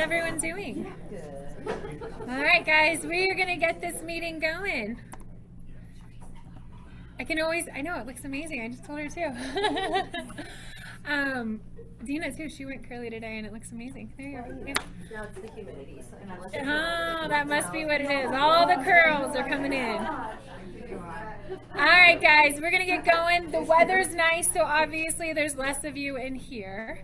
everyone doing? All right, guys, we are going to get this meeting going. I know, it looks amazing. I just told her too. Dina too, she went curly today and it looks amazing. There you go. Yeah. No, it's the humidity. So Oh, that must be what it is. All the curls are coming in. All right, guys, we're going to get going. The weather's nice, so obviously there's less of you in here,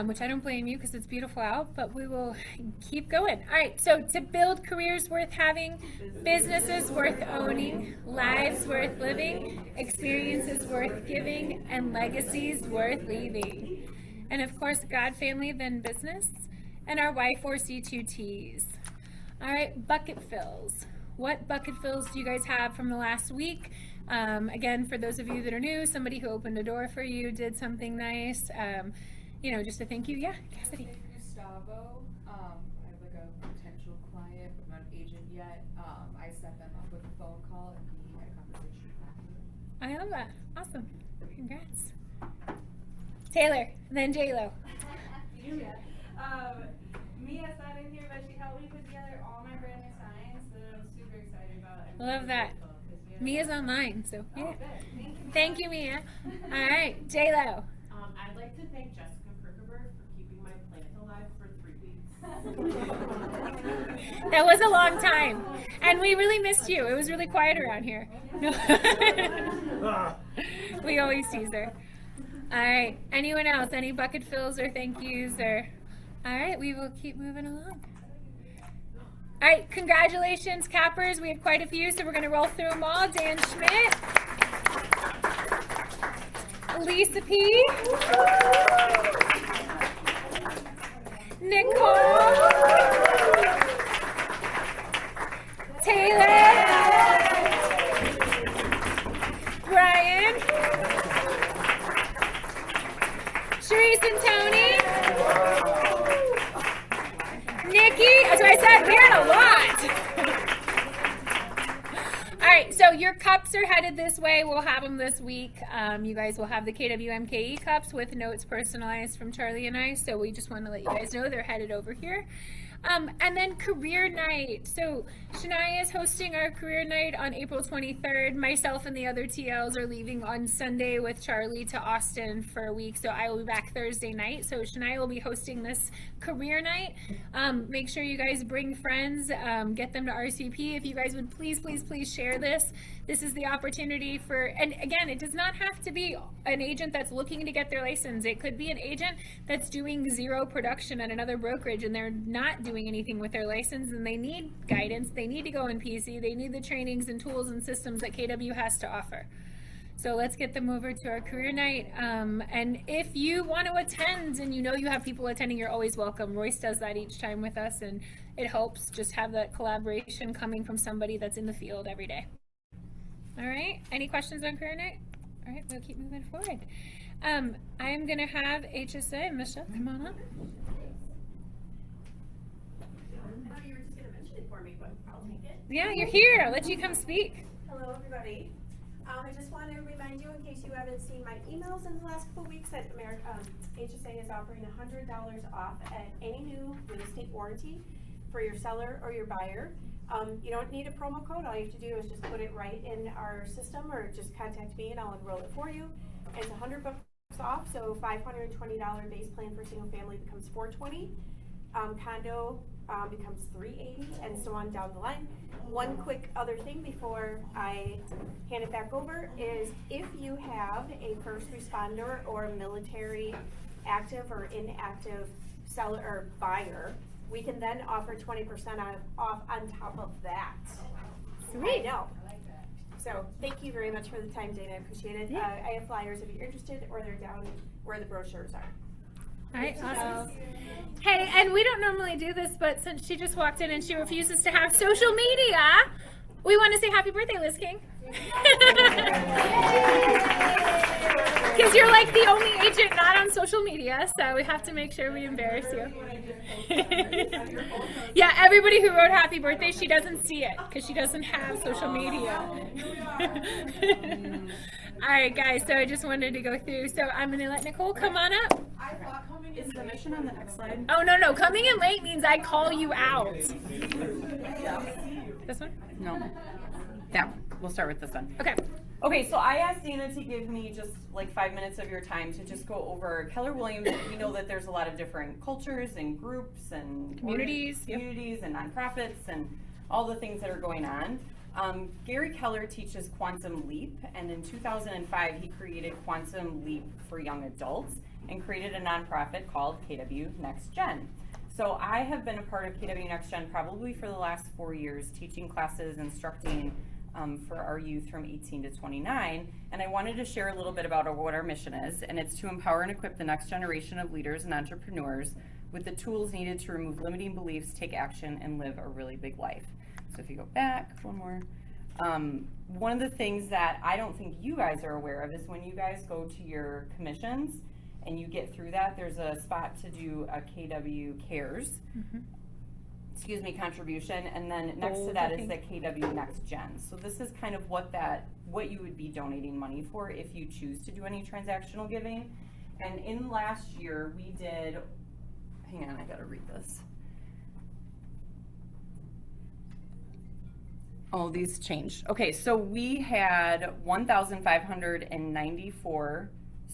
which I don't blame you because it's beautiful out, but we will keep going. All right, so to build careers worth having, businesses worth owning, lives worth living, experiences worth giving, and legacies worth leaving. And of course, God, family, then business, and our Y4C2Ts. All right, bucket fills. What bucket fills do you guys have from the last week? Again, for those of you that are new, somebody who opened a door for you, did something nice, you know, just to thank you. Yeah, Cassidy. Gustavo, I have like a potential client, but not an agent yet. I set them up with a phone call and we had a conversation. I love that. Awesome. Congrats. Taylor, and then J-Lo. Mia's not in here, but she helped me put together all my brand new signs that I'm super excited about. Love that. Mia's online, so yeah. Thank you, Mia. All right, J-Lo. I'd like to thank Jessica Kirkeberg for keeping my plant alive for 3 weeks. That was a long time, and we really missed you. It was really quiet around here. We always tease her. All right, anyone else? Any bucket fills or thank yous? Or all right, we will keep moving along. All right, congratulations, cappers. We have quite a few, so we're going to roll through them all. Dan Schmidt, Lisa P, Nicole, Taylor, Brian, Sharice and Tony, Nikki. That's what I said. We had a lot. All right, so your cups are headed this way. We'll have them this week. You guys will have the KWMKE cups with notes personalized from Charlie and I. So we just want to let you guys know they're headed over here. And then career night. So Shania is hosting our career night on April 23rd. Myself and the other TLs are leaving on Sunday with Charlie to Austin for a week. So I will be back Thursday night. So Shania will be hosting this career night. Make sure you guys bring friends, get them to RCP. If you guys would please, please, please share this. This is the opportunity for, and again, it does not have to be an agent that's looking to get their license. It could be an agent that's doing zero production at another brokerage and they're not doing anything with their license and they need guidance. They need to go in PC. They need the trainings and tools and systems that KW has to offer. So let's get them over to our career night. And if you want to attend and you know you have people attending, you're always welcome. Royce does that each time with us and it helps just have that collaboration coming from somebody that's in the field every day. All right, any questions on career night? All right, we'll keep moving forward. I'm going to have HSA, Michelle, come on up. Oh, you were just going to mention it for me, but I'll take it. Yeah, you're here. I'll let you come speak. Hello, everybody. I just want to remind you, in case you haven't seen my emails in the last couple of weeks, that HSA is offering $100 off at any new real estate warranty for your seller or your buyer. You don't need a promo code. All you have to do is just put it right in our system or just contact me and I'll enroll it for you. It's $100 off, so $520 base plan for single family becomes $420. Condo becomes $380 and so on down the line. One quick other thing before I hand it back over is if you have a first responder or military active or inactive seller or buyer, we can then offer 20% off on top of that. Sweet. I know. So thank you very much for the time, Dana. I appreciate it. Yeah. I have flyers if you're interested, or they're down where the brochures are. All right, awesome. Hey, and we don't normally do this, but since she just walked in and she refuses to have social media, we want to say happy birthday, Liz King. Because you're like the only agent not on social media, so we have to make sure we embarrass you. Yeah, everybody who wrote happy birthday, she doesn't see it because she doesn't have social media. All right, guys, so I just wanted to go through. So I'm going to let Nicole come on up. I thought coming Is the mission on the next slide? Oh, no. Coming in late means I call you out. This one? No. That one. We'll start with this one. Okay. Okay, so I asked Dana to give me just like 5 minutes of your time to just go over Keller Williams. We know that there's a lot of different cultures and groups and Communities, yep. and nonprofits and all the things that are going on. Gary Keller teaches Quantum Leap, and in 2005 he created Quantum Leap for young adults and created a nonprofit called KW Next Gen. So I have been a part of KW Next Gen probably for the last 4 years, teaching classes, instructing for our youth from 18 to 29, and I wanted to share a little bit about what our mission is, and it's to empower and equip the next generation of leaders and entrepreneurs with the tools needed to remove limiting beliefs, take action, and live a really big life. So if you go back, one more. One of the things that I don't think you guys are aware of is when you guys go to your commissions and you get through that, there's a spot to do a KW Cares. Contribution, and then next to that is the KW Next Gen. So this is kind of what you would be donating money for if you choose to do any transactional giving. And in last year we did, hang on, I gotta read this. Oh, these changed. Okay, so we had 1,594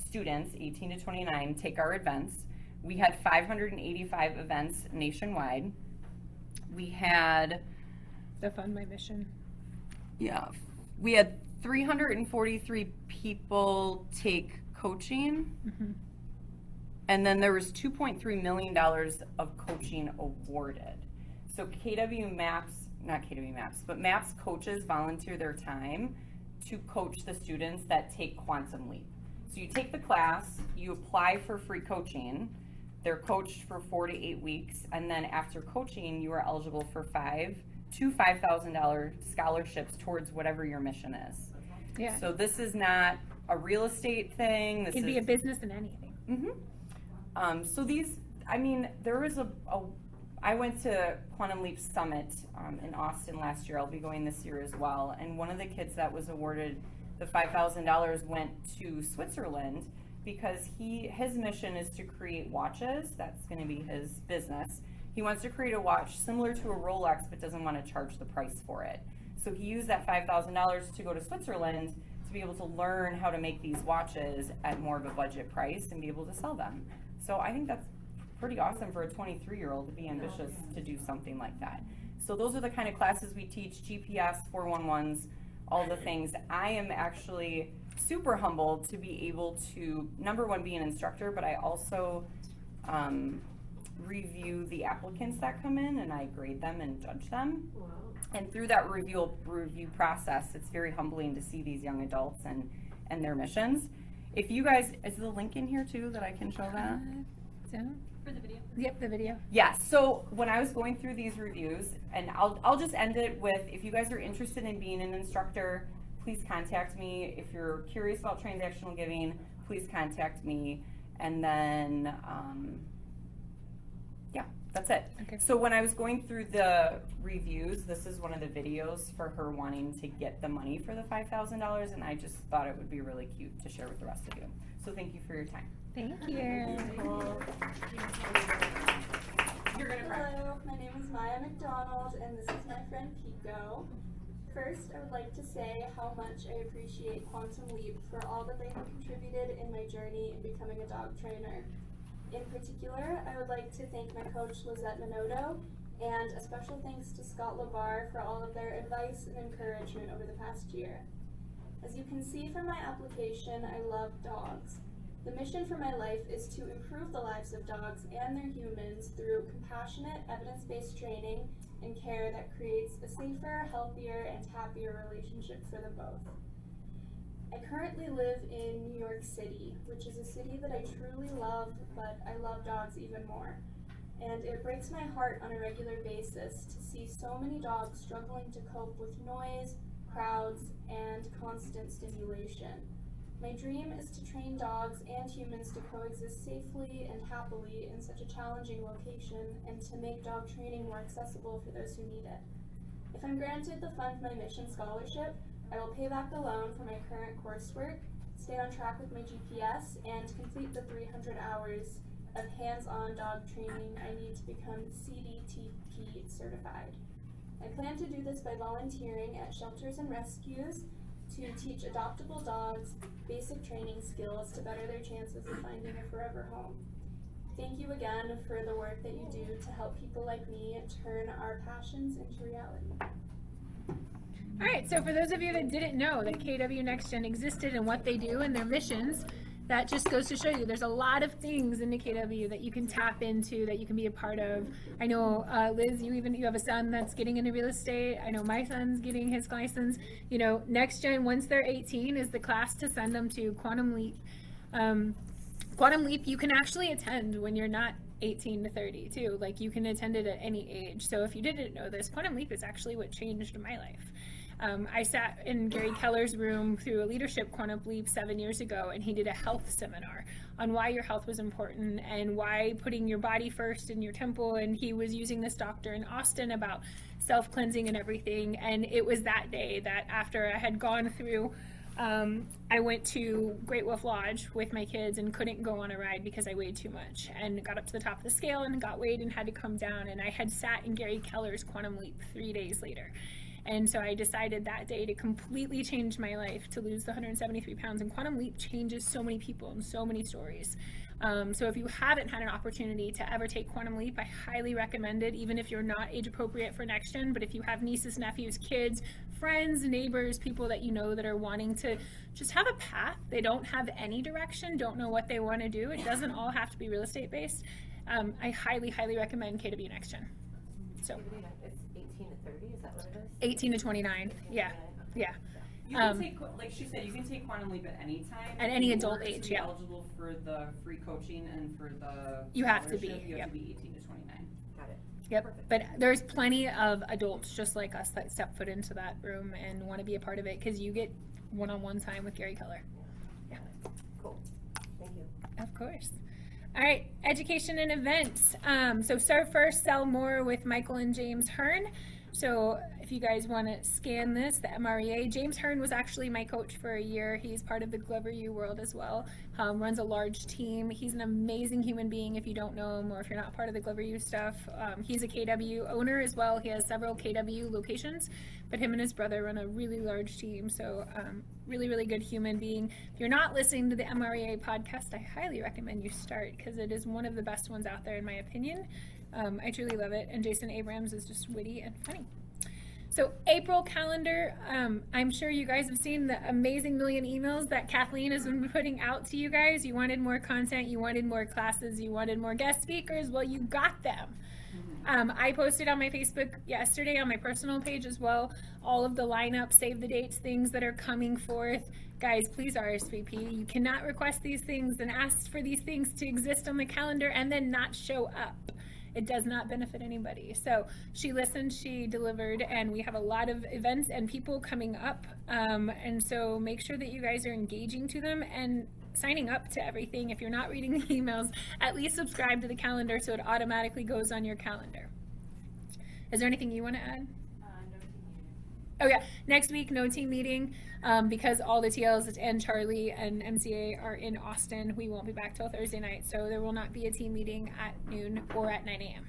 students, 18 to 29, take our events. We had 585 events nationwide. We had Fund My Mission. Yeah, we had 343 people take coaching, and then there was $2.3 million of coaching awarded. So MAPS coaches volunteer their time to coach the students that take Quantum Leap. So you take the class, you apply for free coaching. They're coached for 4 to 8 weeks, and then after coaching, you are eligible for $5,000 scholarships towards whatever your mission is. Yeah. So this is not a real estate thing. This It can be a business in anything. So these, I mean, there was I went to Quantum Leap Summit in Austin last year. I'll be going this year as well. And one of the kids that was awarded the $5,000 went to Switzerland, because his mission is to create watches. That's going to be his business. He wants to create a watch similar to a Rolex, but doesn't want to charge the price for it. So he used that $5,000 to go to Switzerland to be able to learn how to make these watches at more of a budget price and be able to sell them. So I think that's pretty awesome for a 23-year-old to be ambitious to do something like that. So those are the kind of classes we teach: GPS, 411s, all the things. I am actually super humbled to be able to, number one, be an instructor, but I also review the applicants that come in, and I grade them and judge them. Wow. And through that review process, it's very humbling to see these young adults and their missions. If you guys, is the link in here too that I can show that? For the video? Yep, the video. Yes, so when I was going through these reviews, and I'll just end it with, if you guys are interested in being an instructor, please contact me. If you're curious about transactional giving, please contact me. And then, yeah, that's it. Okay. So when I was going through the reviews, this is one of the videos for her wanting to get the money for the $5,000, and I just thought it would be really cute to share with the rest of you. So thank you for your time. Thank you. Hello, my name is Maya McDonald, and this is my friend Pico. First, I would like to say how much I appreciate Quantum Leap for all that they have contributed in my journey in becoming a dog trainer. In particular, I would like to thank my coach Lizette Minotto, and a special thanks to Scott LeVar for all of their advice and encouragement over the past year. As you can see from my application, I love dogs. The mission for my life is to improve the lives of dogs and their humans through compassionate, evidence-based training and care that creates a safer, healthier, and happier relationship for them both. I currently live in New York City, which is a city that I truly love, but I love dogs even more. And it breaks my heart on a regular basis to see so many dogs struggling to cope with noise, crowds, and constant stimulation. My dream is to train dogs and humans to coexist safely and happily in such a challenging location, and to make dog training more accessible for those who need it. If I'm granted the Fund My Mission scholarship, I will pay back the loan for my current coursework, stay on track with my GPS, and complete the 300 hours of hands-on dog training, I need to become CDTP certified. I plan to do this by volunteering at shelters and rescues to teach adoptable dogs basic training skills to better their chances of finding a forever home. Thank you again for the work that you do to help people like me turn our passions into reality. All right, so for those of you that didn't know that KW Next Gen existed and what they do and their missions, that just goes to show you there's a lot of things in the KW that you can tap into, that you can be a part of. I know, Liz, you have a son that's getting into real estate. I know my son's getting his license. You know, Next Gen, once they're 18, is the class to send them to Quantum Leap. Quantum Leap, you can actually attend when you're not 18 to 30 too. Like, you can attend it at any age. So if you didn't know this, Quantum Leap is actually what changed my life. I sat in Gary Keller's room through a leadership Quantum Leap 7 years ago, and he did a health seminar on why your health was important and why putting your body first in your temple. And he was using this doctor in Austin about self-cleansing and everything. And it was that day that after I had gone through, I went to Great Wolf Lodge with my kids and couldn't go on a ride because I weighed too much, and got up to the top of the scale and got weighed and had to come down. And I had sat in Gary Keller's Quantum Leap 3 days later. And so I decided that day to completely change my life, to lose the 173 pounds. And Quantum Leap changes so many people and so many stories. So if you haven't had an opportunity to ever take Quantum Leap, I highly recommend it, even if you're not age appropriate for Next Gen. But if you have nieces, nephews, kids, friends, neighbors, people that you know that are wanting to just have a path, they don't have any direction, don't know what they want to do, it doesn't all have to be real estate based, I highly, highly recommend KW Next Gen. So it's 18 to 30, is that what it is? 18 to 29, yeah, yeah. You can take, like she said, you can take Quantum Leap at any time. At any In adult order to age, be yeah. eligible for the free coaching and for the You have to be, scholarship, You yep. have to be 18 to 29. Got it. Yep, Perfect. but there's plenty of adults just like us that step foot into that room and want to be a part of it, because you get one-on-one time with Gary Keller. Yeah. Cool. Thank you. Of course. All right, education and events. So Serve First, Sell More with Michael and James Hearn. So if you guys want to scan this, the MREA, James Hearn was actually my coach for a year. He's part of the Glover U world as well, runs a large team. He's an amazing human being if you don't know him, or if you're not part of the Glover U stuff. He's a KW owner as well. He has several KW locations, but him and his brother run a really large team. So really, really good human being. If you're not listening to the MREA podcast, I highly recommend you start, because it is one of the best ones out there in my opinion. I truly love it, and Jason Abrams is just witty and funny. So April calendar, I'm sure you guys have seen the amazing million emails that Kathleen has been putting out to you guys. You wanted more content, you wanted more classes, you wanted more guest speakers. Well, you got them. I posted on my Facebook yesterday, on my personal page as well, all of the lineup, save the dates, things that are coming forth. Guys, please RSVP. You cannot request these things and ask for these things to exist on the calendar and then not show up. It does not benefit anybody. So she listened, she delivered, and we have a lot of events and people coming up. And so make sure that you guys are engaging to them and signing up to everything. If you're not reading the emails, at least subscribe to the calendar so it automatically goes on your calendar. Is there anything you want to add? Oh yeah, next week, no team meeting, because all the TLs and Charlie and MCA are in Austin. We won't be back till Thursday night, so there will not be a team meeting at noon or at 9 a.m.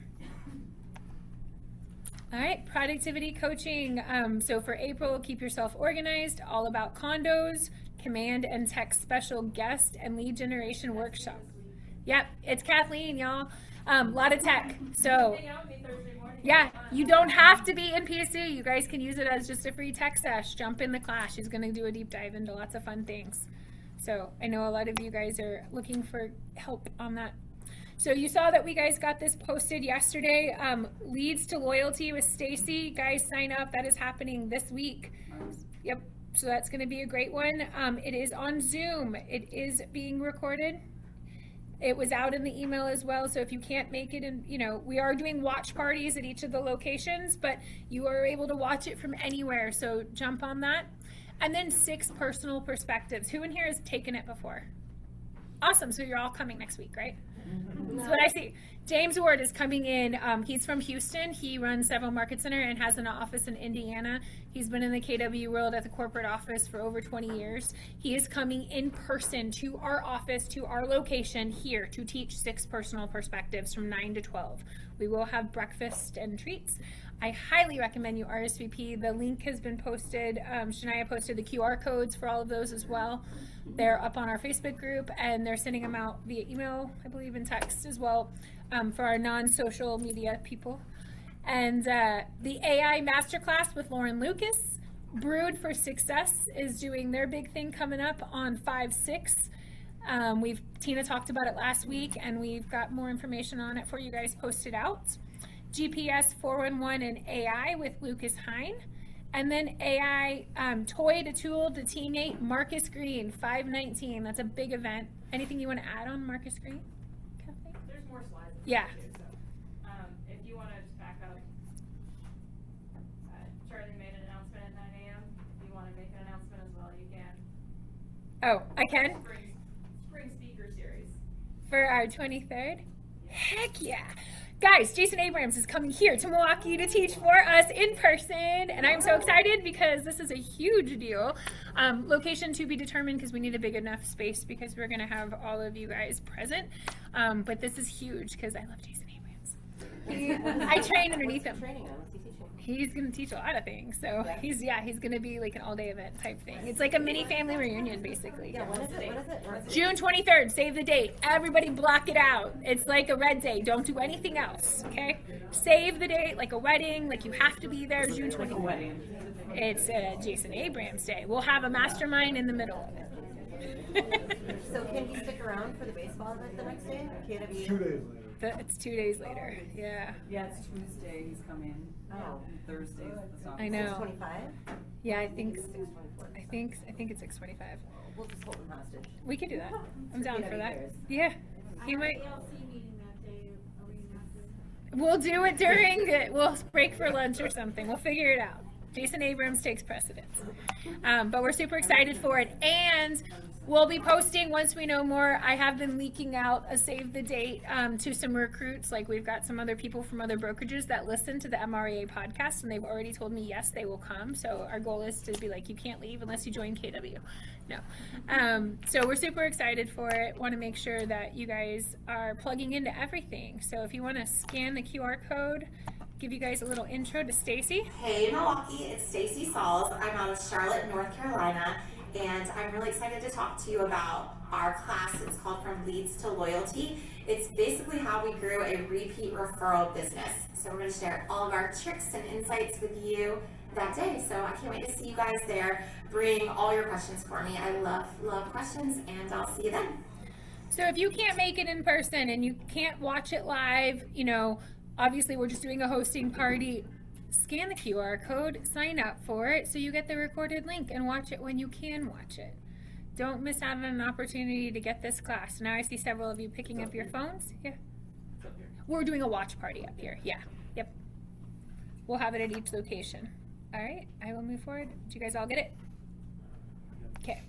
All right, productivity coaching. So for April, keep yourself organized, all about condos, command and text special guest and lead generation workshop. Yep, it's Kathleen, y'all. A lot of tech. So yeah, you don't have to be in PC. You guys can use it as just a free tech sesh. Jump in the class. She's going to do a deep dive into lots of fun things. So I know a lot of you guys are looking for help on that. So you saw that we guys got this posted yesterday. Leads to Loyalty with Stacy. Guys, sign up. That is happening this week. Yep. So that's going to be a great one. It is on Zoom. It is being recorded. It was out in the email as well, so if you can't make it, and we are doing watch parties at each of the locations, but you are able to watch it from anywhere, so jump on that. And then 6 personal perspectives. Who in here has taken it before? Awesome, so you're all coming next week, right? That's what I see. James Ward is coming in. He's from Houston. He runs Several Market Center and has an office in Indiana. He's been in the KW world at the corporate office for over 20 years. He is coming in person to our office, to our location here to teach 6 personal perspectives from 9 to 12. We will have breakfast and treats. I highly recommend you RSVP. The link has been posted. Shania posted the QR codes for all of those as well. They're up on our Facebook group, and they're sending them out via email, I believe, and text as well, for our non-social media people. And the AI Masterclass with Lauren Lucas, Brewed for Success, is doing their big thing coming up on 5/6. Tina talked about it last week, and we've got more information on it for you guys posted out. GPS 411 and AI with Lucas Hine. And then AI Toy to Tool to Teammate, Marcus Green, 5/19. That's a big event. Anything you want to add on Marcus Green, Kathy? There's more slides. Yeah. So, if you want to just back up, Charlie made an announcement at 9 a.m. If you want to make an announcement as well, you can. Oh, I can? Spring speaker series. For our 23rd? Heck yeah. Guys, Jason Abrams is coming here to Milwaukee to teach for us in person, and I'm so excited because this is a huge deal. Location to be determined because we need a big enough space because we're going to have all of you guys present. But this is huge because I love Jason Abrams. I train underneath him. Training on? What's he teaching? He's going to teach a lot of things. So he's going to be like an all-day event type thing. It's like a mini family reunion, basically. Yeah, when is it? When is it? June 23rd, save the date. Everybody block it out. It's like a red day. Don't do anything else, okay? Save the date like a wedding, like you have to be there June 23rd. It's Jason Abrams Day. We'll have a mastermind in the middle of it. So can he stick around for the baseball event the next day? KW? 2 days later. It's 2 days later. Yeah. Yeah, it's Tuesday, he's coming. Oh. Thursday. I know. 25? Yeah, I think 624. I think it's 6:25. We'll just hold him hostage. We could do that. I'm down for that. years. Yeah. He might. ALC meeting that day. Are we not We'll do it during it. We'll break for lunch or something. We'll figure it out. Jason Abrams takes precedence. But we're super excited for it. And we'll be posting once we know more. I have been leaking out a save the date to some recruits. Like we've got some other people from other brokerages that listen to the MREA podcast, and they've already told me yes, they will come. So our goal is to be like, you can't leave unless you join KW. No. So we're super excited for it. Want to make sure that you guys are plugging into everything. So if you want to scan the QR code, give you guys a little intro to Stacy. Hey Milwaukee, it's Stacy Sauls. I'm out of Charlotte, North Carolina, and I'm really excited to talk to you about our class. It's called From Leads to Loyalty. It's basically how we grew a repeat referral business. So we're going to share all of our tricks and insights with you that day. So I can't wait to see you guys there. Bring all your questions for me. I love questions, and I'll see you then. So if you can't make it in person and you can't watch it live, obviously we're just doing a hosting party. Scan the QR code, sign up for it so you get the recorded link and watch it when you can watch it. Don't miss out on an opportunity to get this class. Now I see several of you picking up your phones. Yeah. We're doing a watch party up here. Yeah. Yep. We'll have it at each location. All right. I will move forward. Did you guys all get it? Okay.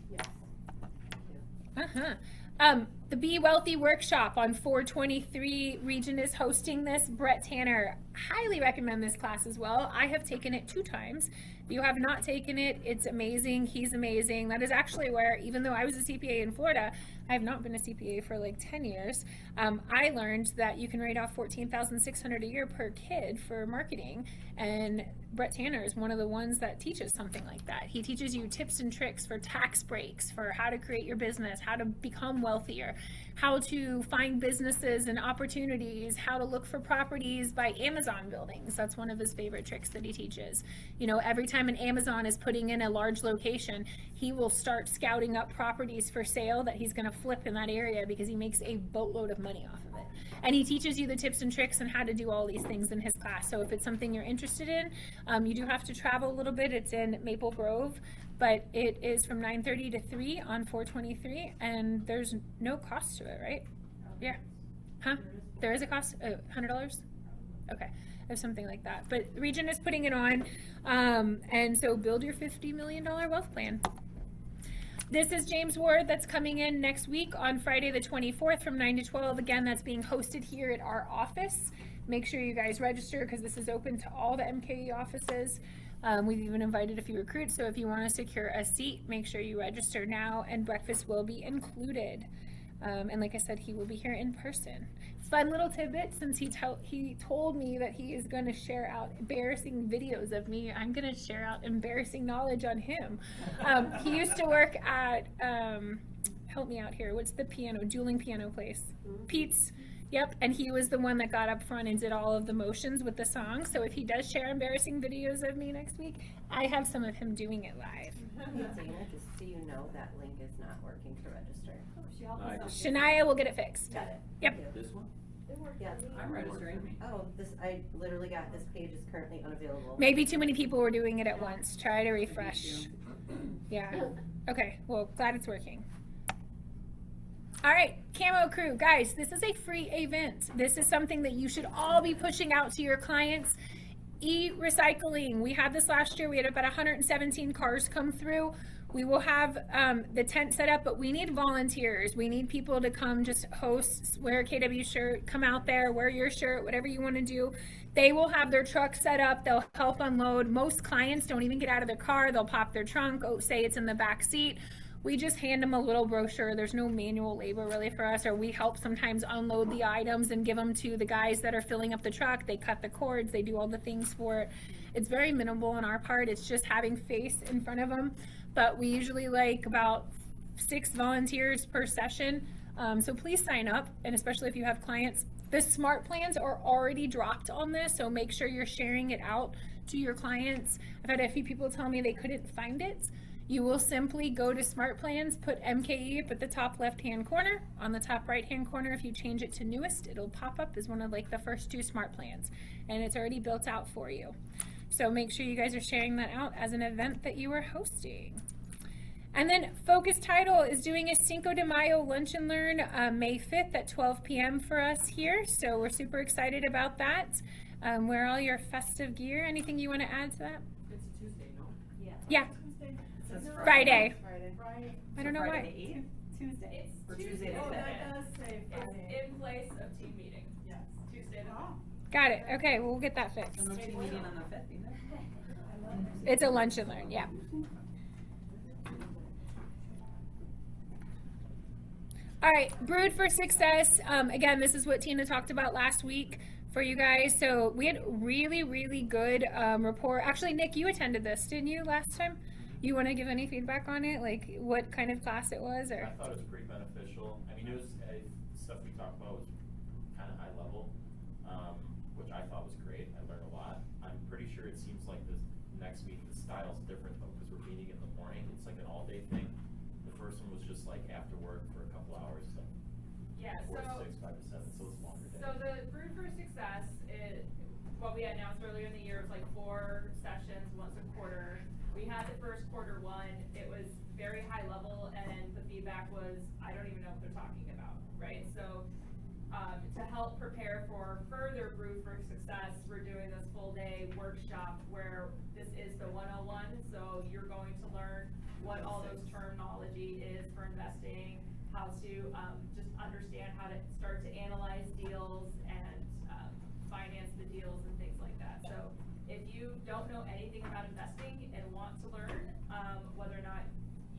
The Be Wealthy workshop on 423 region is hosting this. Brett Tanner, highly recommend this class as well. I have taken it 2 times. If you have not taken it, it's amazing. He's amazing. That is actually where, even though I was a CPA in Florida, I have not been a CPA for like 10 years. I learned that you can write off $14,600 a year per kid for marketing, and Brett Tanner is one of the ones that teaches something like that. He teaches you tips and tricks for tax breaks, for how to create your business, how to become wealthier, how to find businesses and opportunities, how to look for properties by Amazon buildings. That's one of his favorite tricks that he teaches. Every time an Amazon is putting in a large location, he will start scouting up properties for sale that he's going to flip in that area because he makes a boatload of money off of it. And he teaches you the tips and tricks on how to do all these things in his class. So if it's something you're interested in, you do have to travel a little bit. It's in Maple Grove, but it is from 9:30 to 3 on 423, and there's no cost to it, right? Yeah. Huh? There is a cost? $100? Okay. Or something like that. But Region is putting it on, and so build your $50 million wealth plan. This is James Ward that's coming in next week on Friday the 24th from 9 to 12. Again, that's being hosted here at our office. Make sure you guys register because this is open to all the MKE offices. We've even invited a few recruits, so if you want to secure a seat, make sure you register now, and breakfast will be included. And like I said, he will be here in person. Fun little tidbit, since he told me that he is going to share out embarrassing videos of me, I'm going to share out embarrassing knowledge on him. He used to work at, help me out here, what's the dueling piano place? Pete's. Yep, and he was the one that got up front and did all of the motions with the song. So if he does share embarrassing videos of me next week, I have some of him doing it live. Dana, just so you know, that link is not working to register. Shania will get it fixed. Got it. Yep. This one? Yes. I'm registering. Oh, I literally got this page is currently unavailable. Maybe too many people were doing it at once. Try to refresh. Yeah. Okay, well, glad it's working. All right, Camo Crew, guys, this is a free event. This is something that you should all be pushing out to your clients. E-recycling, we had this last year. We had about 117 cars come through. We will have the tent set up, but we need volunteers. We need people to come just host, wear a KW shirt, come out there, wear your shirt, whatever you want to do. They will have their truck set up. They'll help unload. Most clients don't even get out of their car. They'll pop their trunk, say it's in the back seat. We just hand them a little brochure. There's no manual labor really for us, or we help sometimes unload the items and give them to the guys that are filling up the truck. They cut the cords, they do all the things for it. It's very minimal on our part. It's just having face in front of them. But we usually like about 6 volunteers per session. So please sign up, and especially if you have clients. The smart plans are already dropped on this, so make sure you're sharing it out to your clients. I've had a few people tell me they couldn't find it. You will simply go to Smart Plans, put MKE up at the top left-hand corner. On the top right-hand corner, if you change it to newest, it'll pop up as one of like the first 2 Smart Plans, and it's already built out for you. So make sure you guys are sharing that out as an event that you are hosting. And then Focus Title is doing a Cinco de Mayo Lunch and Learn May 5th at 12 p.m. for us here. So we're super excited about that. Wear all your festive gear. Anything you want to add to that? It's a Tuesday, no? Yeah. It's Friday. Friday. I don't know Friday why. the 8th? Tuesday. It's Or Tuesday the Oh, 5th. that does say Friday. It's in place of team meeting. Yes. Tuesday the 5th. Got it. Okay, we'll get that fixed. No team meeting on the 5th either? It's a lunch and learn, yeah. All right, Brewed for Success. Again, this is what Tina talked about last week for you guys. So we had really, really good rapport. Actually, Nick, you attended this, didn't you, last time? You want to give any feedback on it? Like what kind of class it was? Or? I thought it was pretty beneficial. I mean, it was stuff we talked about was kind of high level, which I thought was great. I learned a lot. I'm pretty sure it seems like this next week the style's different though, because we're meeting in the morning. It's like an all-day thing. The first one was just like after work for a couple hours. So Yeah, 4 to so 6, 5 to 7, so it's a longer day. So the Brewed for Success, what we announced earlier in the year was like 4 sessions, once a quarter. We had the first quarter one. It was very high level, and the feedback was, I don't even know what they're talking about, right? So to help prepare for further Brewed for Success, we're doing this full day workshop where this is the 101. So you're going to learn what all those terminology is for investing, how to just understand how to start to analyze deals and finance the deals and things like that. So if you don't know anything about investing and want to learn whether or not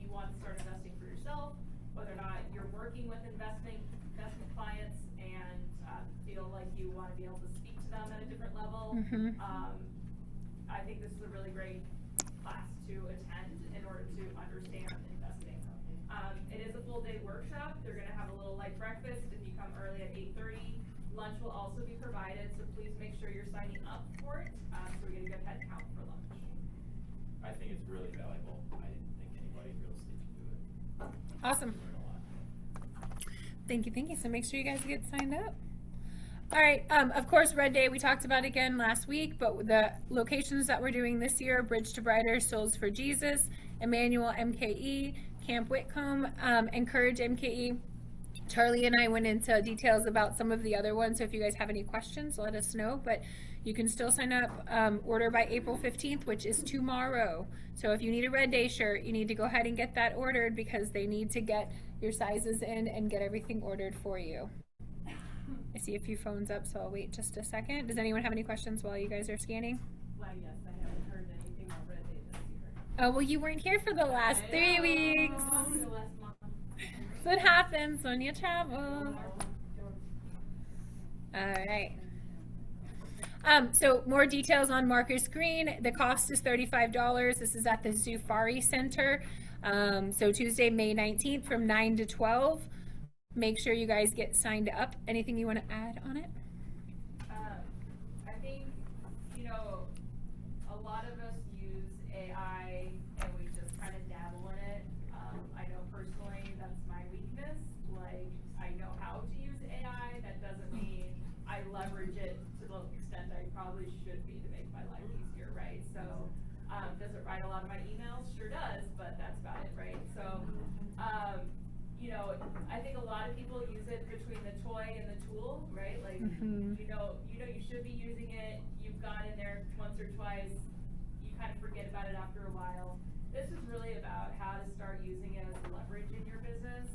you want to start investing for yourself, whether or not you're working with investment clients and feel like you want to be able to speak to them at a different level, I think this is a really great class to attend in order to understand investing. It is a full day workshop. They're going to have a little light breakfast if you come early at 8:30. Lunch will also be provided, so please make sure you're signing up for it so we get a good head count for lunch. I think it's really valuable. I didn't think anybody in real estate can do it. Awesome. Learn a lot. Thank you. So make sure you guys get signed up. All right, of course, Red Day we talked about again last week, but the locations that we're doing this year, Bridge to Brighter, Souls for Jesus, Emmanuel MKE, Camp Whitcomb, Encourage MKE. Charlie and I went into details about some of the other ones, so if you guys have any questions, let us know. But you can still sign up, order by April 15th, which is tomorrow. So if you need a Red Day shirt, you need to go ahead and get that ordered because they need to get your sizes in and get everything ordered for you. I see a few phones up, so I'll wait just a second. Does anyone have any questions while you guys are scanning? Well, yes, I haven't heard anything about Red Day this year. Oh, well, you weren't here for the last 3 weeks. The last month. That's what happens when you travel. All right. So more details on Marcus Green. The cost is $35. This is at the Zufari Center. So Tuesday, May 19th from 9 to 12. Make sure you guys get signed up. Anything you want to add on it? I think, you know, a lot of us use AI and we just kind of dabble in it. I know personally that's my weakness. Like, I know how to use AI. That doesn't mean I leverage it to the extent I probably should be to make my life easier, right? So, does it write a lot of my emails? Sure does, but that's about it, right? So, you know, I think a lot of people use it between the toy and the tool, right? Like, you know you should be using it. You've gone in there once or twice. You kind of forget about it after a while. This is really about how to start using it as a leverage in your business,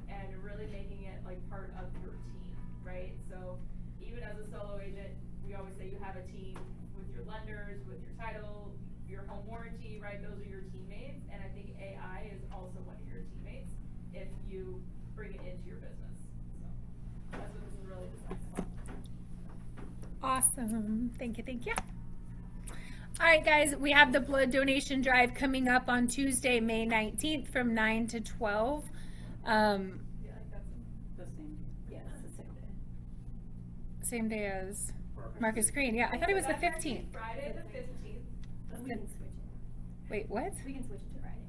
and really making it like part of your team, right? So even as a solo agent, we always say you have a team with your lenders, with your title, your home warranty, right? Those are your teammates, and I think AI is also one of your teammates if you bring it into your business. So that's what this is really designed for. Awesome. Thank you. Thank you. All right, guys, we have the blood donation drive coming up on Tuesday, May 19th from 9 to 12. Yeah, that's the same. Yeah, it's the same day. Same day as Marcus Green. Yeah, I thought it was the 15th. Friday the 15th. We can switch it. Wait, what? We can switch it to Friday.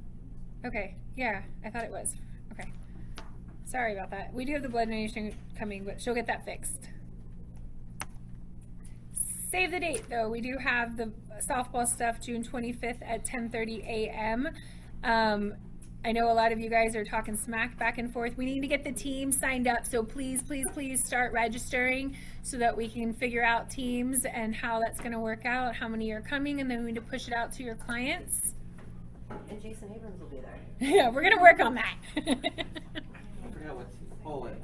Okay, yeah, I thought it was. Okay. Sorry about that. We do have the blood donation coming, but she'll get that fixed. Save the date, though. We do have the softball stuff June 25th at 10:30 a.m. I know a lot of you guys are talking smack back and forth. We need to get the team signed up, so please, please, please start registering so that we can figure out teams and how that's going to work out, how many are coming, and then we need to push it out to your clients. And Jason Abrams will be there. Yeah, we're going to work on that. I forgot what team. Oh, wait.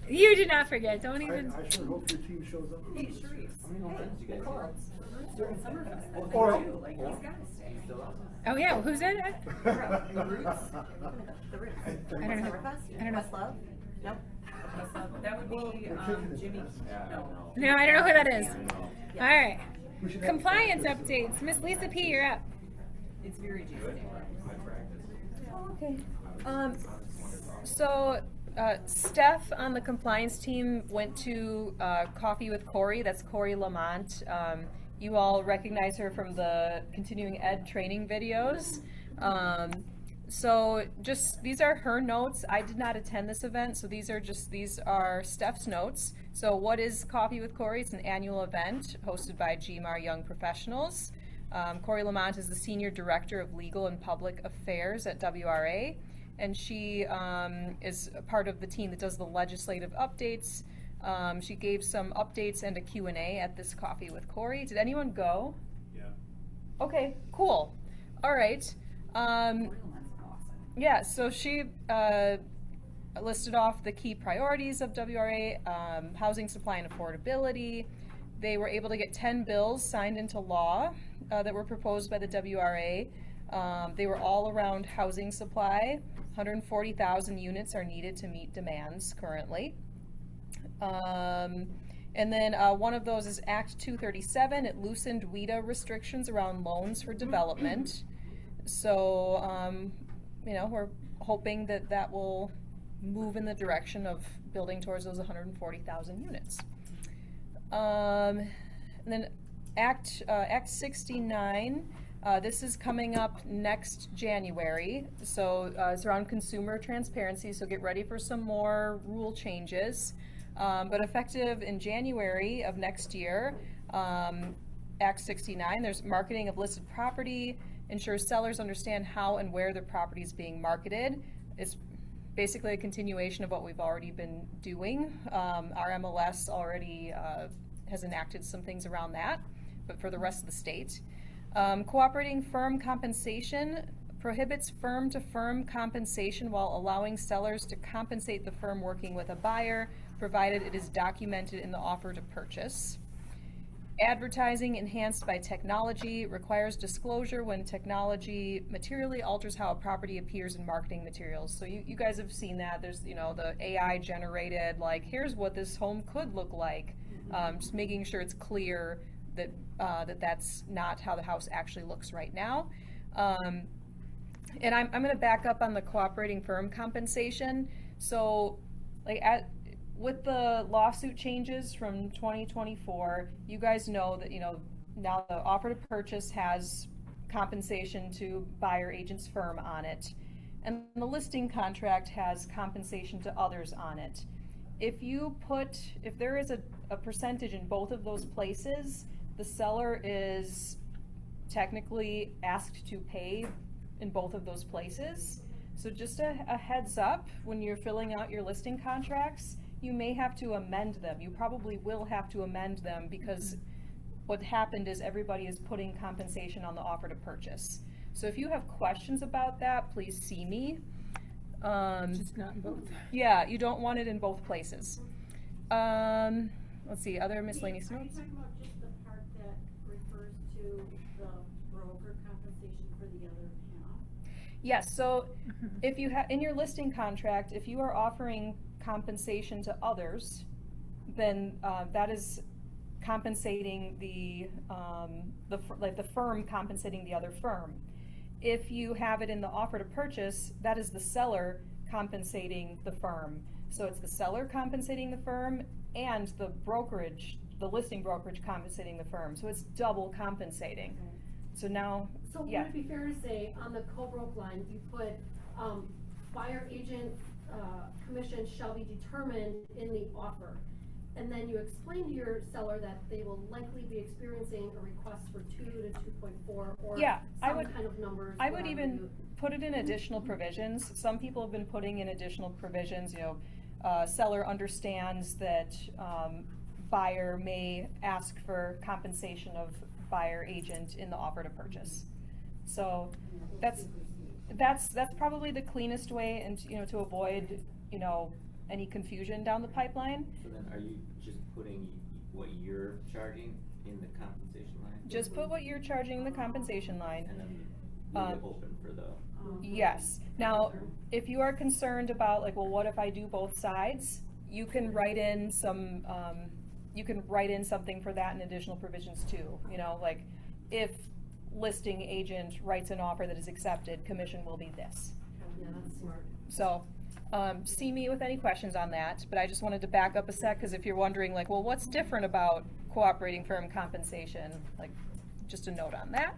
You do not forget. Don't even. I sure hope your team shows up. Hey, Sharif. How many more friends you guys have? During Summerfest. Or- Like, he's got to stay. Oh yeah, well, who's it? The Roots. The Roots. I don't know. Summerfest? I don't know. Questlove? Nope. That would be Jimmy. No. No, I don't know who that is. Yeah. All right. We should have- Compliance updates. Miss Lisa P, you're up. It's very Jason. Okay. So Steph on the compliance team went to Coffee with Corey. That's Corey Lamont. You all recognize her from the continuing ed training videos. So just these are her notes. I did not attend this event, so these are Steph's notes. So what is Coffee with Corey? It's an annual event hosted by GMAR Young Professionals. Corey Lamont is the Senior Director of Legal and Public Affairs at WRA, and she is a part of the team that does the legislative updates. She gave some updates and a Q&A at this Coffee with Corey. Did anyone go? Yeah. Okay, cool. All right. Yeah, so she listed off the key priorities of WRA, housing supply and affordability. They were able to get 10 bills signed into law that were proposed by the WRA. They were all around housing supply. 140,000 units are needed to meet demands currently. And then one of those is Act 237. It loosened WIDA restrictions around loans for development. So, you know, we're hoping that that will move in the direction of building towards those 140,000 units. And then Act 69, this is coming up next January. So it's around consumer transparency, so get ready for some more rule changes. But effective in January of next year, Act 69, there's marketing of listed property, ensures sellers understand how and where their property is being marketed. It's basically a continuation of what we've already been doing. Our MLS already has enacted some things around that, but for the rest of the state. Cooperating firm compensation prohibits firm-to-firm compensation while allowing sellers to compensate the firm working with a buyer, provided it is documented in the offer to purchase. Advertising enhanced by technology requires disclosure when technology materially alters how a property appears in marketing materials. So you guys have seen that. There's, you know, the AI generated, like, here's what this home could look like. Just making sure it's clear that that's not how the house actually looks right now. And I'm going to back up on the cooperating firm compensation. So, like, with the lawsuit changes from 2024, you guys know that, you know, now the offer to purchase has compensation to buyer agent's firm on it. And the listing contract has compensation to others on it. If there is a percentage in both of those places, the seller is technically asked to pay in both of those places. So just a heads up, when you're filling out your listing contracts, you may have to amend them. You probably will have to amend them because what happened is everybody is putting compensation on the offer to purchase. So if you have questions about that, please see me. Just not in both. Yeah, you don't want it in both places. Let's see, other miscellaneous Are you notes? talking about just the part that refers to the broker compensation for the other half? Yes, so if you have, in your listing contract, if you are offering compensation to others, then that is compensating the firm compensating the other firm. If you have it in the offer to purchase, that is the seller compensating the firm. So it's the seller compensating the firm and the brokerage, the listing brokerage compensating the firm. So it's double compensating. Okay. So now, So yeah. would it be fair to say on the co-broke line, you put buyer agent commission shall be determined in the offer, and then you explain to your seller that they will likely be experiencing a request for 2 to 2.4 or Yeah, some kind of numbers. I would whatever even you- put it in additional provisions. Some people have been putting in additional provisions, you know, seller understands that buyer may ask for compensation of buyer agent in the offer to purchase. So that's probably the cleanest way, and, you know, to avoid, you know, any confusion down the pipeline. So then are you just putting what you're charging in the compensation line? Just put what you're charging in the compensation line. And then leave it open for the. Yes. Now, if you are concerned about, like, well, what if I do both sides? You can write in some, something for that in additional provisions too. You know, like, if listing agent writes an offer that is accepted, commission will be this. Yeah, that's smart. So, see me with any questions on that, but I just wanted to back up a sec, because if you're wondering, like, well, what's different about cooperating firm compensation? Like, just a note on that.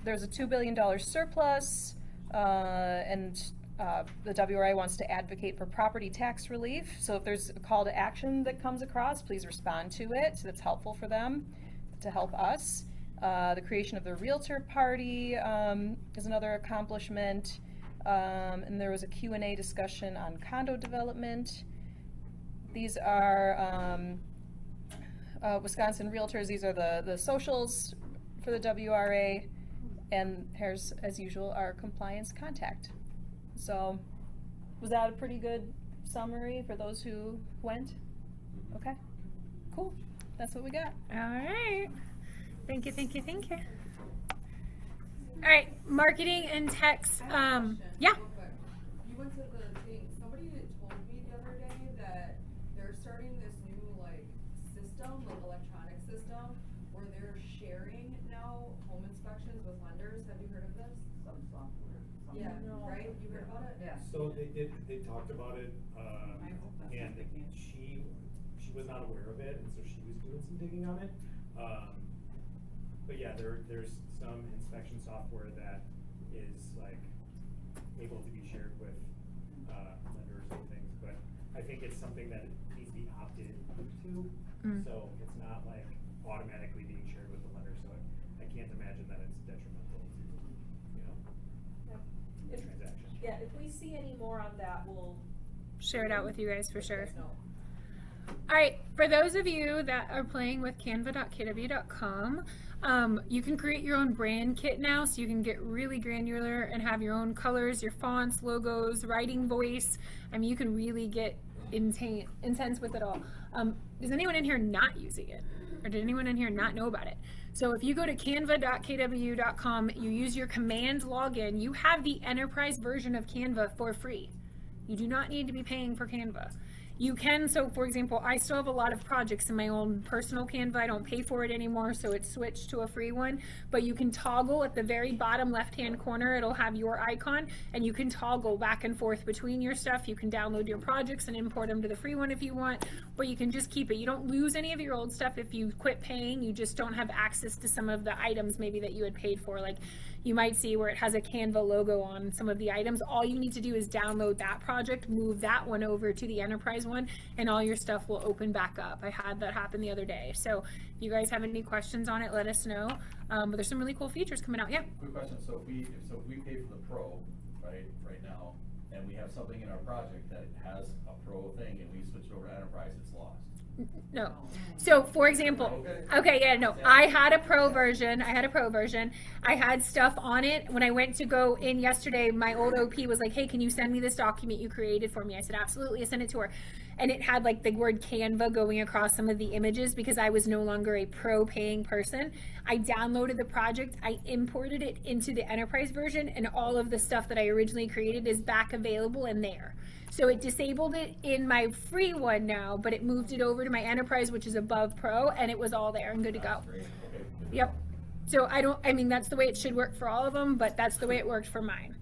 There's a $2 billion surplus, and the WRA wants to advocate for property tax relief. So if there's a call to action that comes across, please respond to it. So that's helpful for them to help us. The creation of the Realtor Party is another accomplishment. And there was a Q&A discussion on condo development. These are Wisconsin Realtors. These are the socials for the WRA. And here's, as usual, our compliance contact. So was that a pretty good summary for those who went? Okay, cool. That's what we got. All right. Thank you, thank you, thank you. All right, marketing and text. Yeah. You went to the thing, somebody told me the other day that they're starting this new, like, system, like electronic system, where they're sharing now home inspections with lenders. Have you heard of this? Some software. Yeah, right? You heard about it? Yeah. So they talked about it, and she was not aware of it, and so she was doing some digging on it. But yeah, there's some inspection software that is, like, able to be shared with lenders and things, but I think it's something that needs to be opted into, so it's not, like, automatically being shared with the lender, so I can't imagine that it's detrimental to, you know. Yeah, if we see any more on that, we'll share it out with you guys for sure. know. All right, for those of you that are playing with canva.kw.com, you can create your own brand kit now, so you can get really granular and have your own colors, your fonts, logos, writing voice. I mean, you can really get intense with it all. Is anyone in here not using it? Or did anyone in here not know about it? So if you go to canva.kw.com, you use your command login, you have the enterprise version of Canva for free. You do not need to be paying for Canva. You can, so for example, I still have a lot of projects in my own personal Canva. I don't pay for it anymore, so it's switched to a free one. But you can toggle at the very bottom left-hand corner. It'll have your icon, and you can toggle back and forth between your stuff. You can download your projects and import them to the free one if you want, or you can just keep it. You don't lose any of your old stuff if you quit paying. You just don't have access to some of the items maybe that you had paid for. Like you might see where it has a Canva logo on some of the items. All you need to do is download that project, move that one over to the enterprise one, and all your stuff will open back up. I had that happen the other day. So if you guys have any questions on it, let us know. But there's some really cool features coming out. Yeah. Quick question. So if we pay for the pro, right now, and we have something in our project that has a pro thing, and we switch it over to enterprise, it's lost. No. So for example, okay, yeah, no, I had a pro version. I had stuff on it. When I went to go in yesterday, my old OP was like, hey, can you send me this document you created for me? I said, absolutely. I sent it to her. And it had like the word Canva going across some of the images because I was no longer a pro paying person. I downloaded the project, I imported it into the enterprise version, and all of the stuff that I originally created is back available in there. So it disabled it in my free one now, but it moved it over to my enterprise, which is above pro, and it was all there and good to go. Yep. So I mean, that's the way it should work for all of them, but that's the way it worked for mine.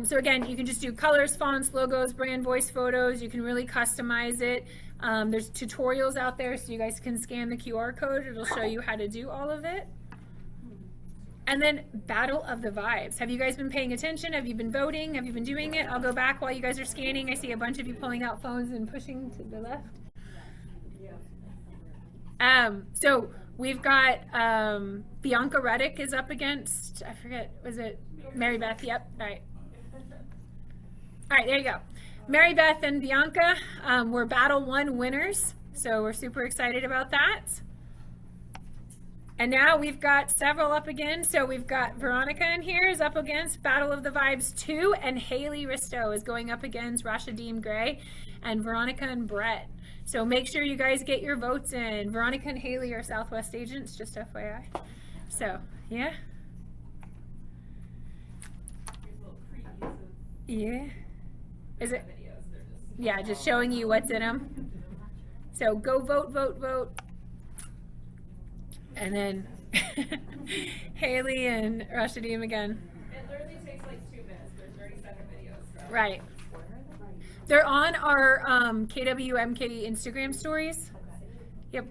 So again, you can just do colors, fonts, logos, brand voice photos. You can really customize it. There's tutorials out there, so you guys can scan the QR code. It'll show you how to do all of it. And then Battle of the Vibes. Have you guys been paying attention? Have you been voting? Have you been doing it? I'll go back while you guys are scanning. I see a bunch of you pulling out phones and pushing to the left. So we've got Bianca Reddick is up against, I forget, was it Mary Beth? Yep, all right. All right, there you go. Mary Beth and Bianca were Battle 1 winners, so we're super excited about that. And now we've got several up again. So we've got Veronica in here is up against Battle of the Vibes 2, and Haley Risto is going up against Rashadeem Gray and Veronica and Brett. So make sure you guys get your votes in. Veronica and Haley are Southwest agents, just FYI. So, yeah. Yeah. Is it? Yeah, just showing you what's in them. So go vote, vote, vote. And then Haley and Rashadeem again. It literally takes like 2 minutes. There's 30-second videos. So. Right. They're on our KWMK Instagram stories. Yep.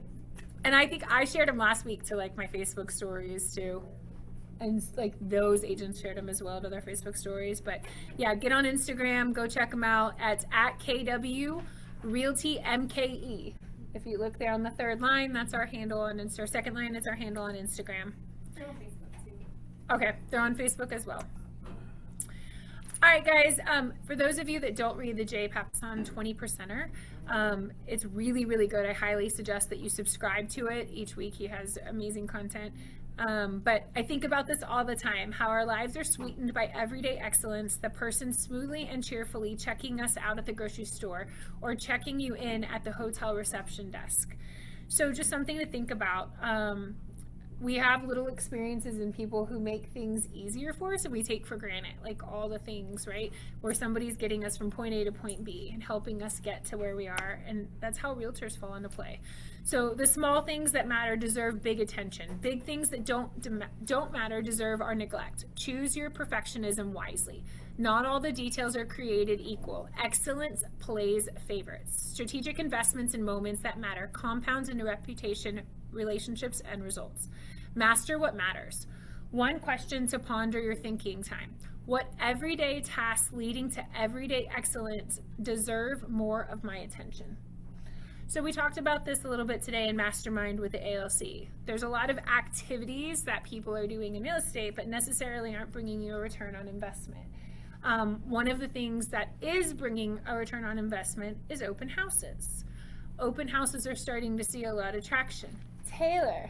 And I think I shared them last week to like my Facebook stories too. And like those agents shared them as well to their Facebook stories. But yeah, get on Instagram, go check them out at KW Realty MKE. If you look there on the third line, that's our handle on Insta. Second line is our handle on Instagram. They're on Facebook too. Okay, they're on Facebook as well. All right, guys, for those of you that don't read the Jay Papasan 20%er, it's really, really good. I highly suggest that you subscribe to it. Each week he has amazing content. But I think about this all the time, how our lives are sweetened by everyday excellence, the person smoothly and cheerfully checking us out at the grocery store or checking you in at the hotel reception desk. So just something to think about. We have little experiences in people who make things easier for us and we take for granted, like all the things, right? Where somebody's getting us from point A to point B and helping us get to where we are. And that's how realtors fall into play. So the small things that matter deserve big attention. Big things that don't matter deserve our neglect. Choose your perfectionism wisely. Not all the details are created equal. Excellence plays favorites. Strategic investments in moments that matter compounds into reputation, relationships, and results. Master what matters. One question to ponder your thinking time. What everyday tasks leading to everyday excellence deserve more of my attention? So we talked about this a little bit today in Mastermind with the ALC. There's a lot of activities that people are doing in real estate, but necessarily aren't bringing you a return on investment. One of the things that is bringing a return on investment is open houses. Open houses are starting to see a lot of traction. Taylor,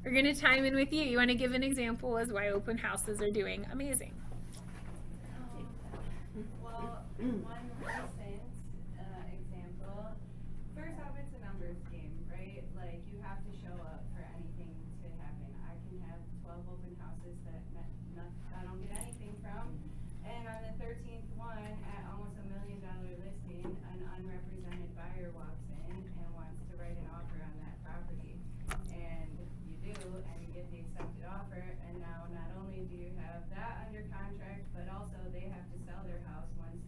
we're going to chime in with you. You want to give an example as why open houses are doing amazing? Well, one recent example. First off, it's a numbers game, right? Like, you have to show up for anything to happen. I can have 12 open houses that I don't get anything from. And on the 13th one, at almost $1 million listing, an unrepresented buyer walks in and wants to write an offer on that property. And you do, and you get the accepted offer, and now not only do you have that under contract, but also they have to sell their house once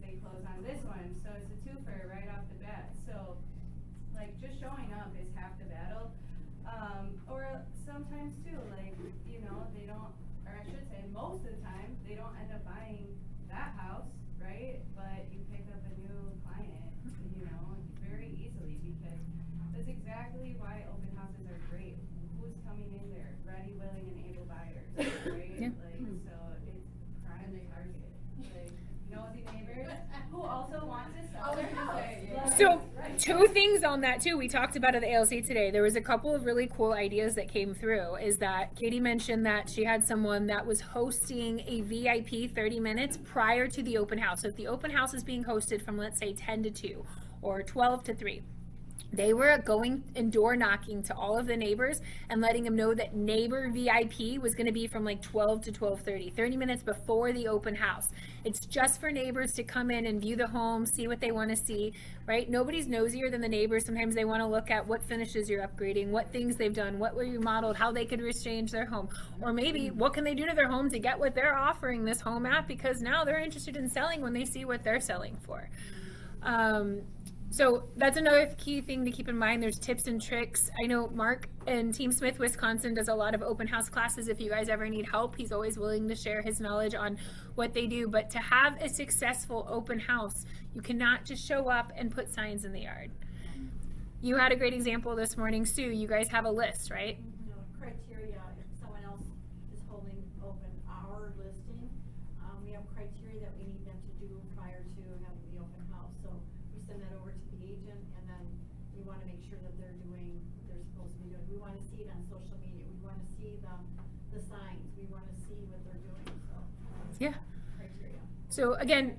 they close on this one. So it's a twofer right off the bat. So, like, just showing up is half the battle. Or sometimes too, like, you know, they don't, or I should say most of the time, they don't end up buying that house, right? But you pick up a new client, you know, very easily, because that's exactly why open houses are great. Who's coming in there? Ready, willing, and able buyers, right? Yeah. Like, so it's prime target. Like, nosy neighbors who also want to sell their house. So, two things on that too. We talked about at the ALC today. There was a couple of really cool ideas that came through. Is that Katie mentioned that she had someone that was hosting a VIP 30 minutes prior to the open house. So if the open house is being hosted from, let's say, 10 to 2 or 12 to 3, they were going and door knocking to all of the neighbors and letting them know that neighbor VIP was going to be from like 12 to 12:30, 30 minutes before the open house. It's just for neighbors to come in and view the home, see what they want to see, right? Nobody's nosier than the neighbors. Sometimes they want to look at what finishes you're upgrading, what things they've done, what were you modeled, how they could exchange their home, or maybe what can they do to their home to get what they're offering this home at, because now they're interested in selling when they see what they're selling for. So that's another key thing to keep in mind. There's tips and tricks. I know Mark and Team Smith Wisconsin does a lot of open house classes. If you guys ever need help, he's always willing to share his knowledge on what they do. But to have a successful open house, you cannot just show up and put signs in the yard. You had a great example this morning, Sue. You guys have a list, right? Criteria, if someone else is holding open our listing, we have criteria that we need them to do prior to having the open house. So we send that over to the agent, and then we want to make sure that they're doing what they're supposed to be doing. We want to see it on social media. We want to see the signs. We want to see what they're doing. So Yeah. criteria. So again,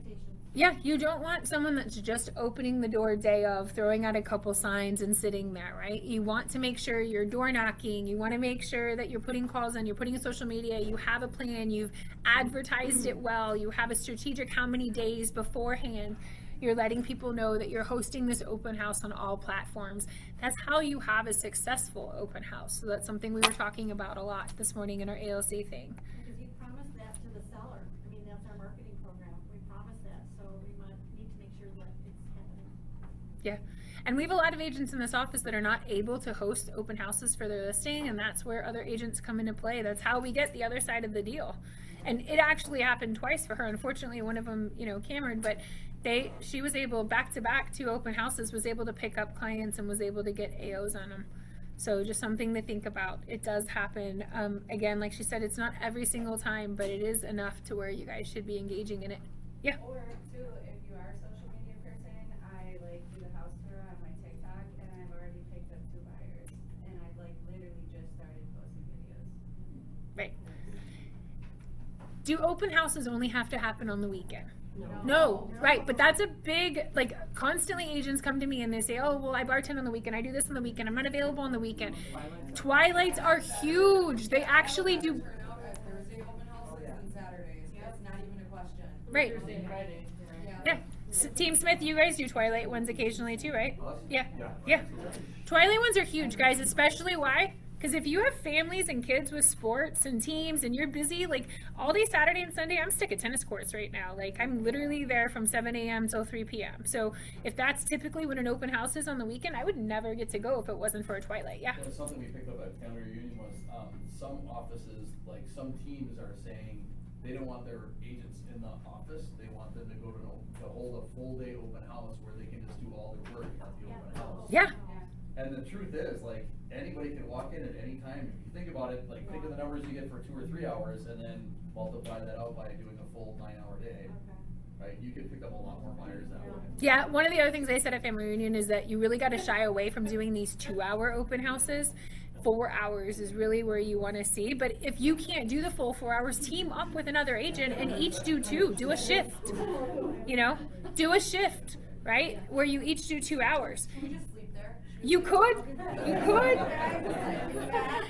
yeah, you don't want someone that's just opening the door day of, throwing out a couple signs and sitting there, right? You want to make sure you're door knocking. You want to make sure that you're putting calls on, you're putting in social media, you have a plan, you've advertised it well, you have a strategic how many days beforehand. You're letting people know that you're hosting this open house on all platforms. That's how you have a successful open house. So that's something we were talking about a lot this morning in our ALC thing. Because you promised that to the seller. I mean, that's our marketing program. We promised that, so we need to make sure that it's happening. Yeah. And we have a lot of agents in this office that are not able to host open houses for their listing, and that's where other agents come into play. That's how we get the other side of the deal. And it actually happened twice for her. Unfortunately, one of them, Cameron, but she was able, back to back, 2 open houses, was able to pick up clients and was able to get AOs on them. So just something to think about. It does happen. Again, like she said, it's not every single time, but it is enough to where you guys should be engaging in it. Yeah. Or too, if you are a social media person, I do the house tour on my TikTok, and I've already picked up 2 buyers, and I've literally just started posting videos. Right. Do open houses only have to happen on the weekend? No. Right, but that's a big, constantly agents come to me and they say, oh, well, I bartend on the weekend, I do this on the weekend, I'm not available on the weekend. Twilights are huge. They actually do. Thursday open houses and Saturdays. That's not even a question. Right. Thursday and Friday. Yeah. Team Smith, you guys do Twilight ones occasionally too, right? Yeah. Yeah. Twilight ones are huge, guys, especially why? Because if you have families and kids with sports and teams and you're busy, all day Saturday and Sunday, I'm stuck at tennis courts right now. I'm literally there from 7 a.m. till 3 p.m. So if that's typically when an open house is on the weekend, I would never get to go if it wasn't for a Twilight. Yeah. Something we picked up at Family Reunion was some offices, some teams are saying they don't want their agents in the office. They want them to go to an to hold a full day open house where they can just do all their work at the open house. Yeah. And the truth is, like, anybody can walk in at any time. If you think about it, like, think of the numbers you get for 2 or 3 hours and then multiply that out by doing a full 9-hour day. Right? You can pick up a lot more buyers that way. Yeah, one of the other things I said at Family Reunion is that you really got to shy away from doing these 2-hour open houses. 4 hours is really where you want to see. But if you can't do the full 4 hours, team up with another agent and each do 2. Do a shift. You know? Do a shift, right? Where you each do 2 hours. Can we just sleep there? You could. You could.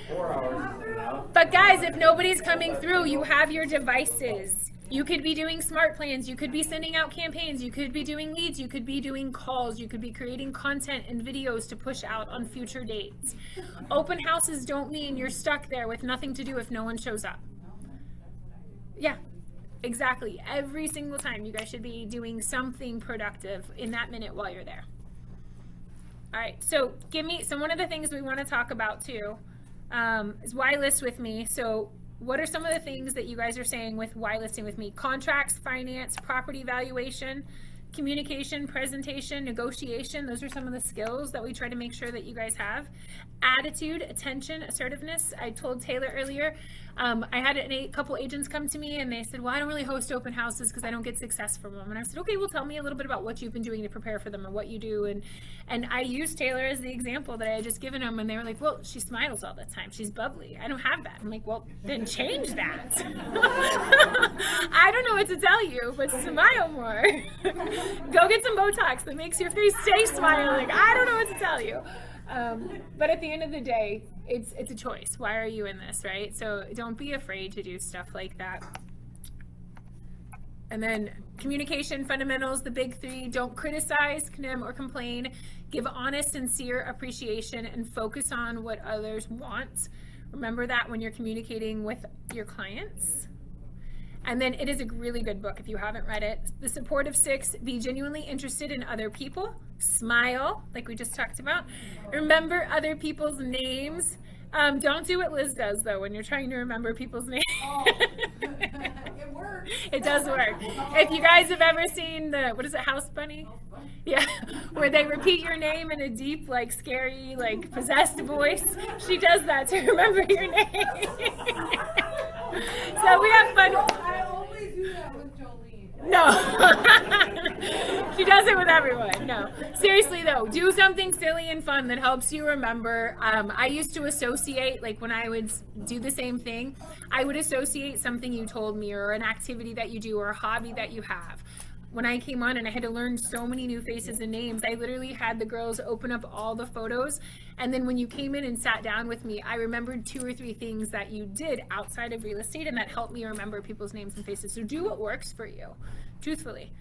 4 hours. But guys, if nobody's coming through, you have your devices. You could be doing smart plans. You could be sending out campaigns. You could be doing leads. You could be doing calls. You could be creating content and videos to push out on future dates. Open houses don't mean you're stuck there with nothing to do if no one shows up. Yeah, exactly. Every single time you guys should be doing something productive in that minute while you're there. All right, so one of the things we want to talk about too is why list with me. So what are some of the things that you guys are saying with why listing with me? Contracts, finance, property valuation, communication, presentation, negotiation. Those are some of the skills that we try to make sure that you guys have. Attitude, attention, assertiveness. I told Taylor earlier, I had a couple agents come to me and they said, well, I don't really host open houses because I don't get success from them. And I said, okay, well, tell me a little bit about what you've been doing to prepare for them or what you do. And I used Taylor as the example that I had just given them, and they were like, well, she smiles all the time. She's bubbly. I don't have that. I'm like, well, then change that. I don't know what to tell you, but smile more. Go get some Botox that makes your face stay smiling. I don't know what to tell you. But at the end of the day, it's a choice. Why are you in this, right? So don't be afraid to do stuff like that. And then communication fundamentals, the big 3: don't criticize, condemn, or complain. Give honest, sincere appreciation and focus on what others want. Remember that when you're communicating with your clients. And then it is a really good book if you haven't read it. The Supportive 6, be genuinely interested in other people. Smile, like we just talked about. Remember other people's names. Don't do what Liz does, though, when you're trying to remember people's names. Oh, it works. It does work. If you guys have ever seen what is it, House Bunny? Yeah, where they repeat your name in a deep, like, scary, like, possessed voice. She does that to remember your name. So we have fun. I only do that with Jolene. No. She does it with everyone. No. Seriously, though, do something silly and fun that helps you remember. I used to associate, like when I would do the same thing, I would associate something you told me or an activity that you do or a hobby that you have. When I came on and I had to learn so many new faces and names, I literally had the girls open up all the photos. And then when you came in and sat down with me, I remembered 2 or 3 things that you did outside of real estate, and that helped me remember people's names and faces. So do what works for you, truthfully.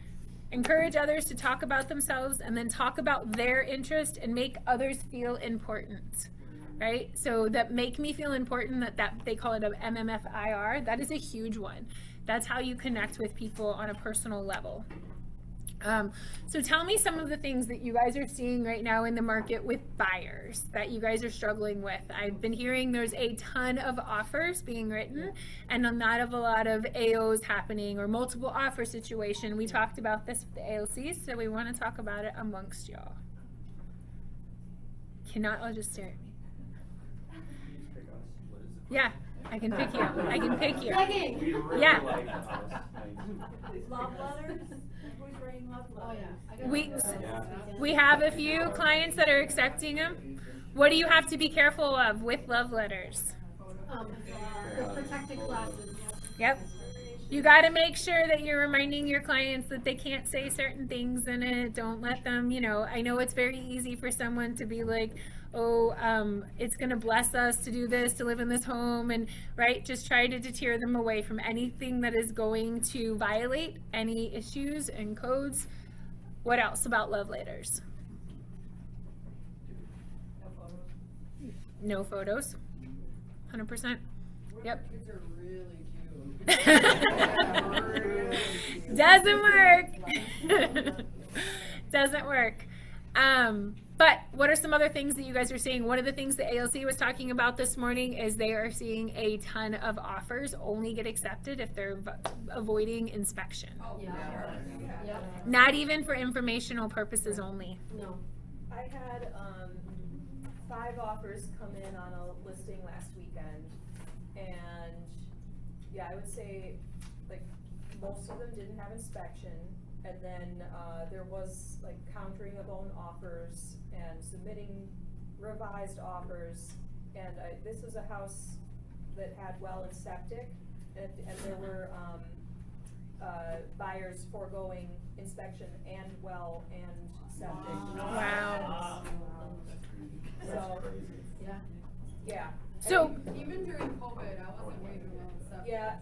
Encourage others to talk about themselves and then talk about their interest and make others feel important, right? So that make me feel important, that they call it a MMFIR, that is a huge one. That's how you connect with people on a personal level. So tell me some of the things that you guys are seeing right now in the market with buyers that you guys are struggling with. I've been hearing there's a ton of offers being written and not of a lot of AOs happening or multiple offer situation. We talked about this with the ALCs, so we want to talk about it amongst y'all. Cannot all just stare at me. Yeah. I can pick you. I can pick you. Yeah. Love letters? Who's writing love letters? We have a few clients that are accepting them. What do you have to be careful of with love letters? The protected classes. Yep. You got to make sure that you're reminding your clients that they can't say certain things in it. Don't let them, I know it's very easy for someone to be like, oh, it's going to bless us to do this, to live in this home, and right, just try to deter them away from anything that is going to violate any issues and codes. What else about love letters? No photos. 100%. Yep. Kids are really cute. Doesn't work. Doesn't work. But what are some other things that you guys are seeing? One of the things that ALC was talking about this morning is they are seeing a ton of offers only get accepted if they're avoiding inspection. Oh, yeah. Not even for informational purposes only. No. I had 5 offers come in on a listing last weekend, and yeah, I would say like most of them didn't have inspection, and then there was like countering of own offers and submitting revised offers, and this was a house that had well and septic, and there were buyers foregoing inspection and well and septic. Wow. So, yeah. So- And even during COVID, I wasn't waiving well and stuff. Yeah.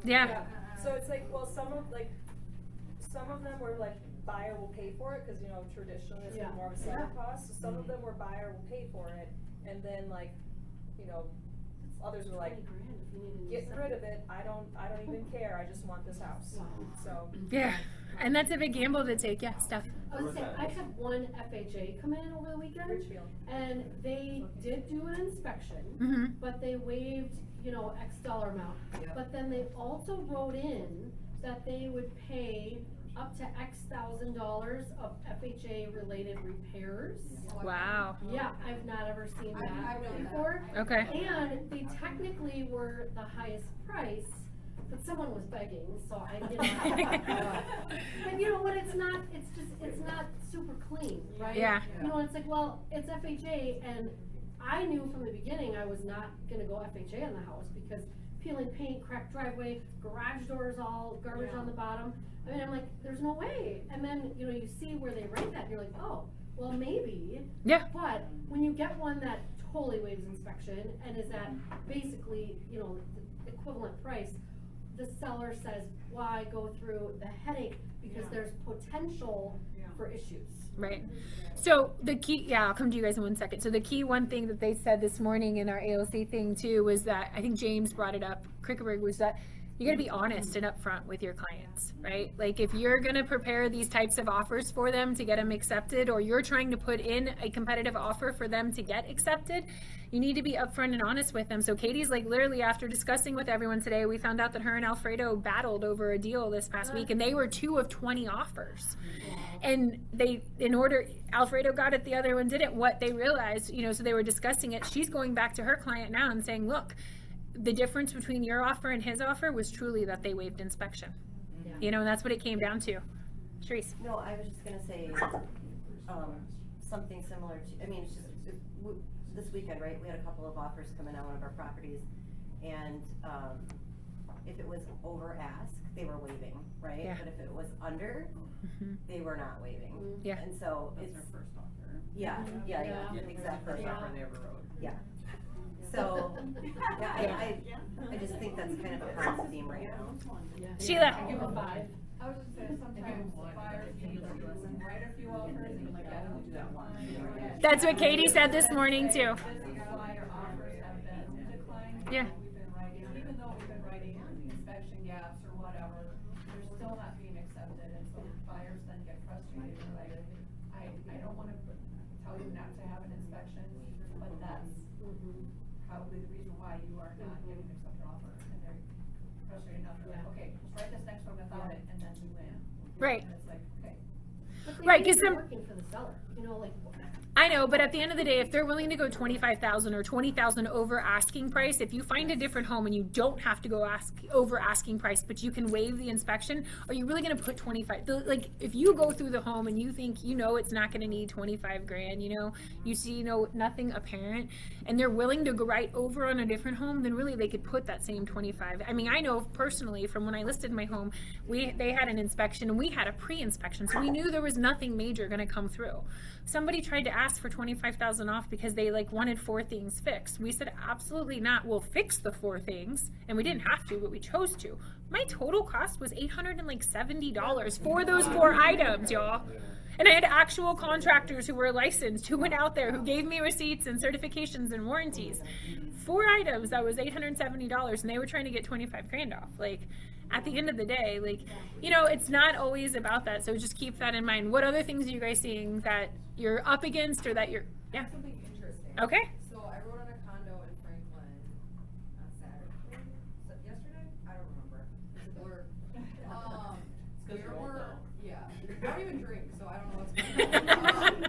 Yeah. So it's like, well, some of them were like buyer will pay for it, cause you know, traditionally it's been more of a seller cost, so some of them were buyer will pay for it, and then like, you know, others were like, getting rid of it, I don't even care, I just want this house, so. Yeah, and that's a big gamble to take. Yeah, Steph. I would say, I had one FHA come in over the weekend, Richfield. and they did do an inspection, Mhm. but they waived, you know, X dollar amount. Yep. But then they also wrote in that they would pay up to X $1,000s of FHA related repairs. Wow. Yeah, I've not ever seen I've that done that. before. Okay. And they technically were the highest price, but someone was begging, so I didn't. And you know what, it's not super clean, right? Yeah. You know, it's like, well, it's FHA, and I knew from the beginning I was not gonna go FHA on the house, because peeling paint, cracked driveway, garage doors all garbage on the bottom. I mean, I'm like, there's no way. And then, you know, you see where they write that, and you're like, oh, well, maybe. Yeah. But when you get one that totally waives inspection and is at basically, you know, the equivalent price, the seller says, why go through the headache? Because there's potential for issues. Right. So the key, yeah, I'll come to you guys in 1 second. So the key one thing that they said this morning in our AOC thing too was that, I think James brought it up, Krickerberg, was that you gotta be honest and upfront with your clients, right? Like if you're gonna prepare these types of offers for them to get them accepted, or you're trying to put in a competitive offer for them to get accepted, you need to be upfront and honest with them. So Katie's like, literally after discussing with everyone today, we found out that her and Alfredo battled over a deal this past week, and they were 2 of 20 offers. And Alfredo got it, the other one didn't. What they realized, you know, so they were discussing it. She's going back to her client now and saying, look, the difference between your offer and his offer was truly that they waived inspection. Yeah. You know, and that's what it came down to. Therese. No, I was just gonna say, something similar to, I mean, it's just, this weekend, right, we had a couple of offers come in on one of our properties, and, if it was over ask, they were waiving, right? Yeah. But if it was under, they were not waiving. Yeah. And so That's it's. their first offer. Yeah, yeah, exactly. First offer they ever wrote. Yeah. So, yeah, I just think that's kind of a common theme right now. Sheila. I give them 5. I was just saying, sometimes buyers can write a few offers and be like, I don't do that one. That's what Katie said this morning too. Buyer offers have been declined. Yeah. We've been writing, even though we've been writing inspection gaps or whatever, they're still not being accepted, and so buyers then get frustrated, and like, I don't wanna tell you not to have an inspection, but that's probably the reason why you are not getting an accepted offer, and they're frustrated enough, they're like, okay, let's write this next one without it, and then we win. Right. And it's like, okay. Right, 'cause they're some- working for the seller, you know, like. I know, but at the end of the day, if they're willing to go 25,000 or 20,000 over asking price, if you find a different home and you don't have to go over asking price, but you can waive the inspection, are you really going to put 25? Like, if you go through the home and you think, you know, it's not going to need 25 grand, you know, you see, you know, nothing apparent, and they're willing to go right over on a different home, then really they could put that same 25. I mean, I know personally from when I listed my home, they had an inspection and we had a pre-inspection, so we knew there was nothing major going to come through. Somebody tried to ask for 25,000 off because they like wanted 4 things fixed. We said absolutely not. We'll fix the 4 things, and we didn't have to, but we chose to. My total cost was $870 for those 4 items, y'all. And I had actual contractors who were licensed who went out there who gave me receipts and certifications and warranties. 4 items that was $870, and they were trying to get 25 grand off. Like, at the end of the day, like, you know, it's not always about that. So just keep that in mind. What other things are you guys seeing that you're up against or that you're, yeah? Something interesting. Okay. So I wrote on a condo in Franklin on Saturday, yesterday? I don't remember. It's a blur. It's 'cause you're old, though. Yeah. I don't even drink, so I don't know what's going on.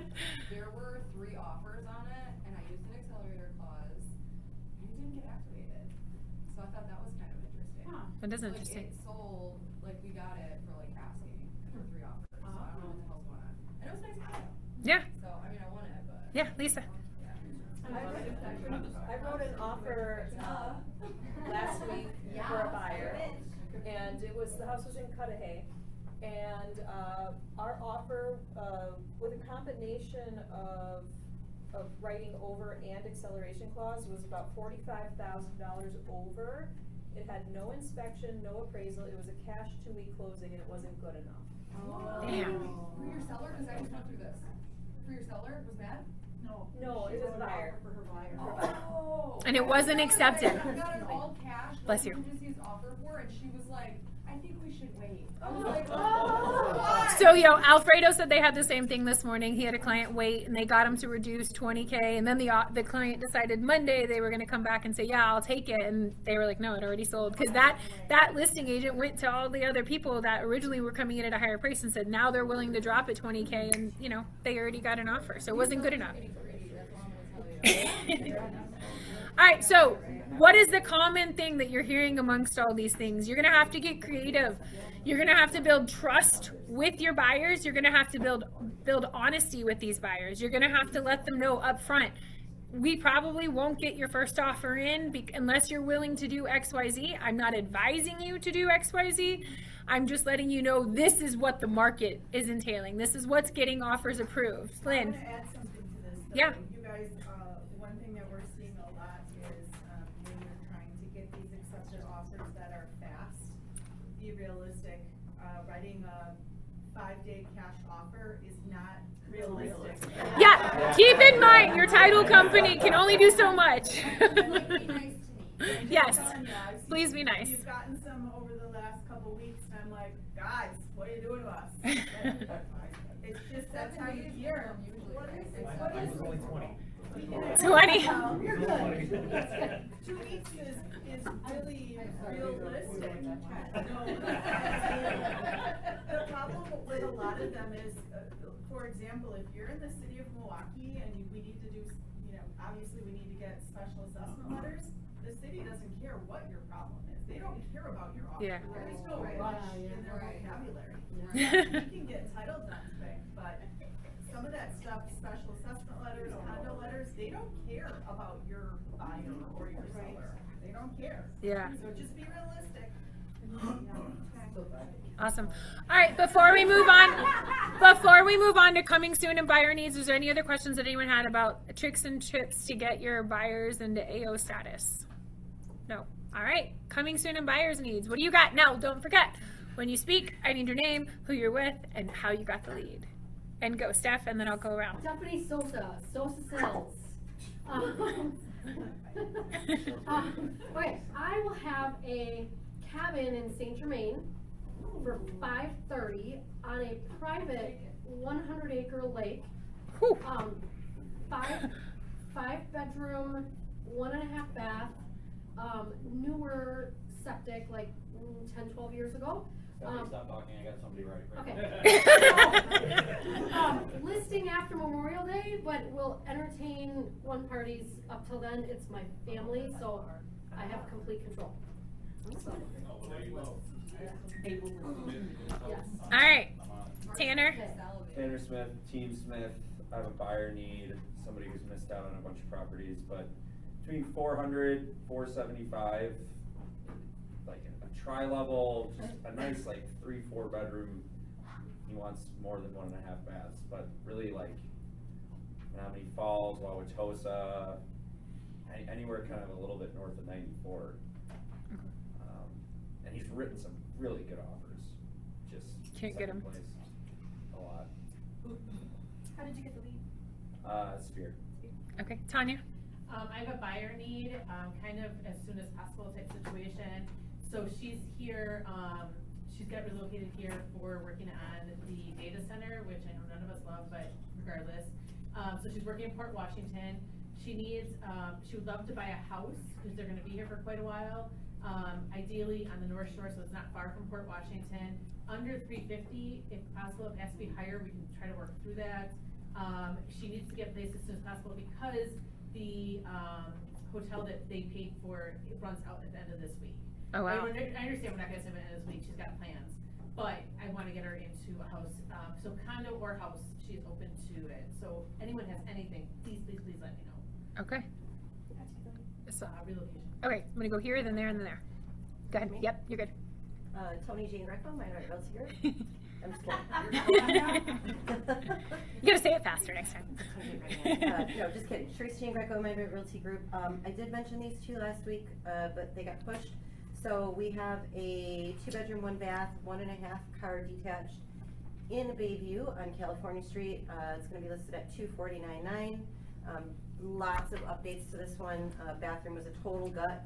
There were 3 offers on it, and I used an accelerator clause, and it didn't get activated. So I thought that was kind of interesting. That is Like, interesting. it sold, like, we got it for, like, asking, and there were 3 offers, so I don't know what the hell's going on. And it was nice to know. Yeah. So, I mean, I won it, but. Yeah, Lisa. I wrote an offer last week for a buyer, and it was, the house was in Cudahy. And our offer, with a combination of writing over and acceleration clause, was about $45,000 over. It had no inspection, no appraisal, it was a cash 2-week closing, and it wasn't good enough. Damn. For your seller, because I just went through this. For your seller, was mad? No, it was buyer. For her buyer. Oh. And it wasn't accepted. I got an all cash, Bless you. contingencies offer for, and she was like, I think we should wait. I was like, oh. So, Alfredo said they had the same thing this morning. He had a client wait, and they got him to reduce $20K, and then the client decided Monday they were going to come back and say, yeah, I'll take it, and they were like, no, it already sold, because that listing agent went to all the other people that originally were coming in at a higher price and said now they're willing to drop it $20K, and they already got an offer, so it wasn't good enough. All right, so what is the common thing that you're hearing amongst all these things? You're going to have to get creative. You're going to have to build trust with your buyers. You're going to have to build honesty with these buyers. You're going to have to let them know up front, we probably won't get your first offer in unless you're willing to do XYZ. I'm not advising you to do XYZ. I'm just letting you know this is what the market is entailing. This is what's getting offers approved. Lynn. I want to add something to this. Though. Yeah. You guys, one thing that we're seeing a lot is when you're trying to get these accepted offers that are fast, be realistic. Writing a 5-day cash offer is not realistic. Yeah, keep in mind your title company can only do so much. Yes, please be nice. We've gotten some over the last couple weeks, and I'm like, guys, what are you doing to us? It's just that's how you hear. What is only 20. 20. You're good. 2 weeks is really realistic. The problem with a lot of them is, for example, if you're in the city of Milwaukee and we need to do, obviously we need to get special assessment letters, the city doesn't care what your problem is. They don't care about your offer. Yeah. There's no rush in their vocabulary. You can get title done quick, but some of that stuff, special assessment letters, condo letters, they don't care about your buyer or your seller. They don't care. Yeah. So just be realistic. Awesome. All right, before we move on to coming soon and buyer needs, is there any other questions that anyone had about tricks and tips to get your buyers into AO status? No. All right, coming soon and buyers needs. What do you got? Now, don't forget, when you speak, I need your name, who you're with, and how you got the lead. And go, Steph, and then I'll go around. Stephanie Sosa Sales. Okay, I will have a cabin in Saint Germain for $530 on a private 100-acre lake. Five bedroom, 1.5 bath, newer septic, like 10, 12 years ago. Stop talking, I got somebody Okay. Listing after Memorial Day, but we'll entertain one parties up till then. It's my family, so I have complete control. So. Yes. All right, Tanner. Tanner Smith, Team Smith. I have a buyer need, somebody who's missed out on a bunch of properties, but between 400, 475, like a tri-level, just a nice like 3-4 bedroom. He wants more than 1.5 baths, but really like Menominee Falls, Wauwatosa, anywhere kind of a little bit north of 94. And he's written some really good offers. Just can't get him. Place a lot. How did you get the lead? Sphere. Okay, Tanya. I have a buyer need, kind of as soon as possible type situation. So she's here, she's got relocated here for working on the data center, which I know none of us love, but regardless. So she's working in Port Washington. She needs, she would love to buy a house because they're gonna be here for quite a while. Ideally on the North Shore, so it's not far from Port Washington. under 350, if possible. If it has to be higher, we can try to work through that. She needs to get placed as soon as possible because the hotel that they paid for, it runs out at the end of this week. Oh, wow. I understand we're not gonna send it at the end of this week, she's got plans, but I wanna get her into a house, so condo or house, she's open to it. So anyone has anything, please, please, please let me know. Okay. So, Relocation. okay, I'm gonna go here, then there, and then there. Go ahead. Yep, you're good. Tony Jean Greco, Minor Realty Group. I'm just kidding. You gotta say it faster next time. No, just kidding. Tracy Jean Greco, Minor Realty Group. I did mention these two last week, but they got pushed. So we have a 2-bedroom, 1-bath, 1.5-car detached in Bayview on California Street. It's gonna be listed at $249,900. Lots of updates to this one. Bathroom was a total gut.